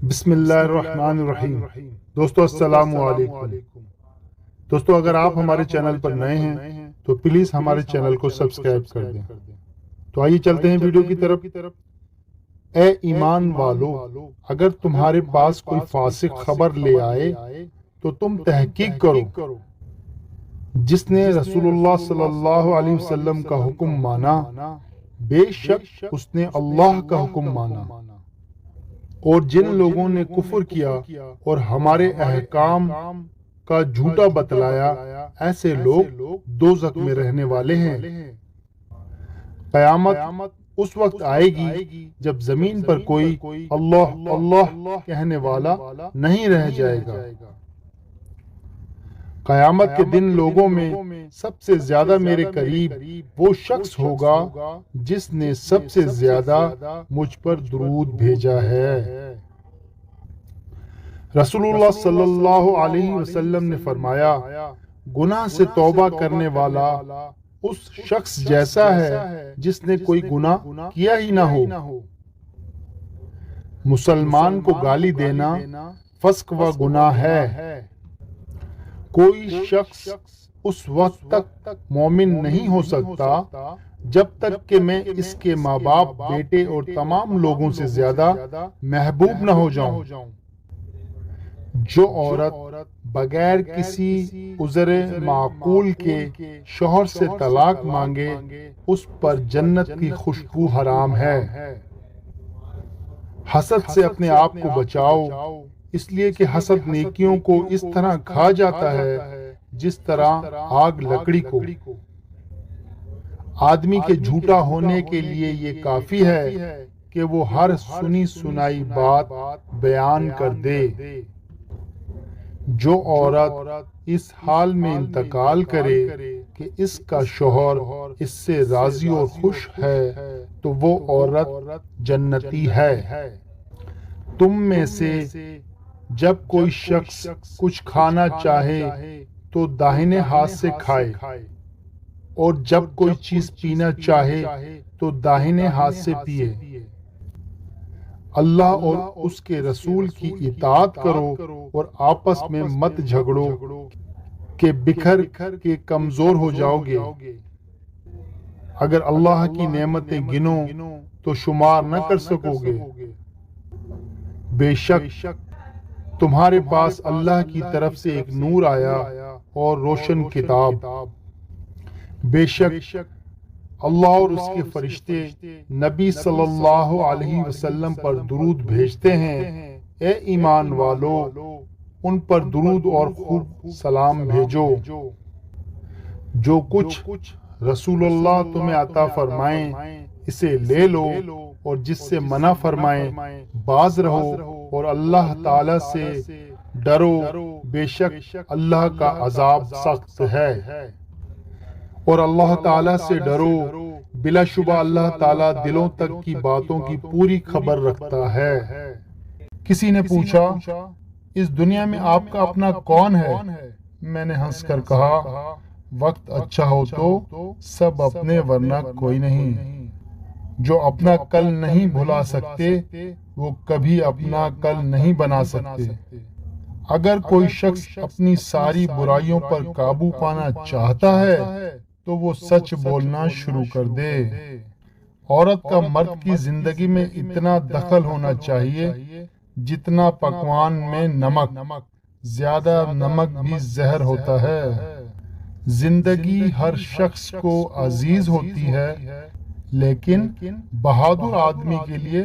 بسم اللہ الرحمن الرحیم۔ دوستو السلام علیکم۔ دوستو اگر آپ ہمارے چینل پر نئے ہیں تو پلیز ہمارے چینل کو سبسکرائب کر دیں۔ تو آئیے چلتے ہیں ویڈیو کی طرف۔ اے ایمان والو، اگر تمہارے پاس کوئی فاسق خبر لے آئے تو تم تحقیق کرو۔ جس نے رسول اللہ صلی اللہ علیہ وسلم کا حکم مانا، بے شک اس نے اللہ کا حکم مانا۔ اور جن لوگوں نے کفر کیا اور ہمارے احکام کا جھوٹا بتلایا، ایسے لوگ دوزخ میں رہنے والے ہیں۔ قیامت اس وقت آئے گی جب زمین پر کوئی اللہ اللہ کہنے والا نہیں رہ جائے گا۔ قیامت کے دن لوگوں میں سب سے زیادہ میرے قریب وہ شخص ہوگا جس نے سب سے زیادہ مجھ پر درود بھیجا ہے۔ رسول اللہ صلی اللہ علیہ وسلم نے فرمایا، گناہ سے توبہ کرنے والا اس شخص جیسا ہے جس نے کوئی گناہ کیا ہی نہ ہو۔ مسلمان کو گالی دینا فسق و گناہ ہے۔ کوئی شخص اس وقت تک مومن نہیں ہو سکتا جب تک کہ میں اس کے ماں باپ، بیٹے اور تمام لوگوں سے زیادہ محبوب نہ ہو جاؤں۔ جو عورت بغیر کسی عذر معقول کے شوہر سے طلاق مانگے، اس پر جنت کی خوشبو حرام ہے۔ حسد سے اپنے آپ کو بچاؤ، اس لیے کہ حسد نیکیوں کو اس طرح کھا جاتا ہے جس طرح آگ لکڑی کو۔ آدمی کے جھوٹا ہونے کے لیے یہ کافی ہے کہ وہ ہر سنی سنائی بات بیان کر دے۔ جو عورت اس حال میں انتقال کرے کہ اس کا شوہر اس سے راضی اور خوش ہے تو وہ عورت جنتی ہے۔ تم میں سے جب کوئی شخص کچھ کھانا چاہے تو داہنے ہاتھ سے کھائے، اور جب کوئی چیز پینا چاہے تو داہنے ہاتھ سے پیے۔ اللہ اور اس کے رسول کی اطاعت کرو اور آپس میں مت جھگڑو کہ بکھر کے کمزور ہو جاؤ گے۔ اگر اللہ کی نعمتیں گنو تو شمار نہ کر سکو گے۔ بے شک تمہارے پاس اللہ کی طرف سے ایک نور آیا اور روشن کتاب۔ بے شک اللہ اور اس کے فرشتے نبی صلی اللہ علیہ وسلم پر درود بھیجتے ہیں۔ اے ایمان والو، ان پر درود اور خوب سلام بھیجو۔ جو کچھ رسول اللہ تمہیں عطا فرمائیں اسے لے لو، اور جس سے منع فرمائیں باز رہو، اور اللہ تعالی سے ڈرو، بے شک اللہ کا عذاب سخت ہے۔ اور اللہ تعالیٰ سے ڈرو، بلا شبہ اللہ تعالیٰ دلوں تک کی باتوں کی پوری خبر رکھتا ہے۔ کسی نے پوچھا، اس دنیا میں آپ کا اپنا کون ہے؟ میں نے ہنس کر کہا، وقت اچھا ہو تو سب اپنے ورنہ کوئی نہیں۔ جو اپنا کل نہیں بھلا سکتے وہ کبھی اپنا کل نہیں بنا سکتے۔ اگر کوئی شخص اپنی ساری برائیوں پر قابو پانا چاہتا ہے تو وہ سچ بولنا شروع کر دے۔ عورت کا مرد کی زندگی میں اتنا دخل ہونا چاہیے جتنا پکوان میں نمک۔ زیادہ نمک بھی زہر ہوتا ہے۔ زندگی ہر شخص کو عزیز ہوتی ہے، لیکن بہادر آدمی کے لیے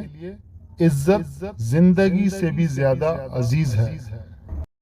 عزت زندگی سے بھی زیادہ عزیز ہے۔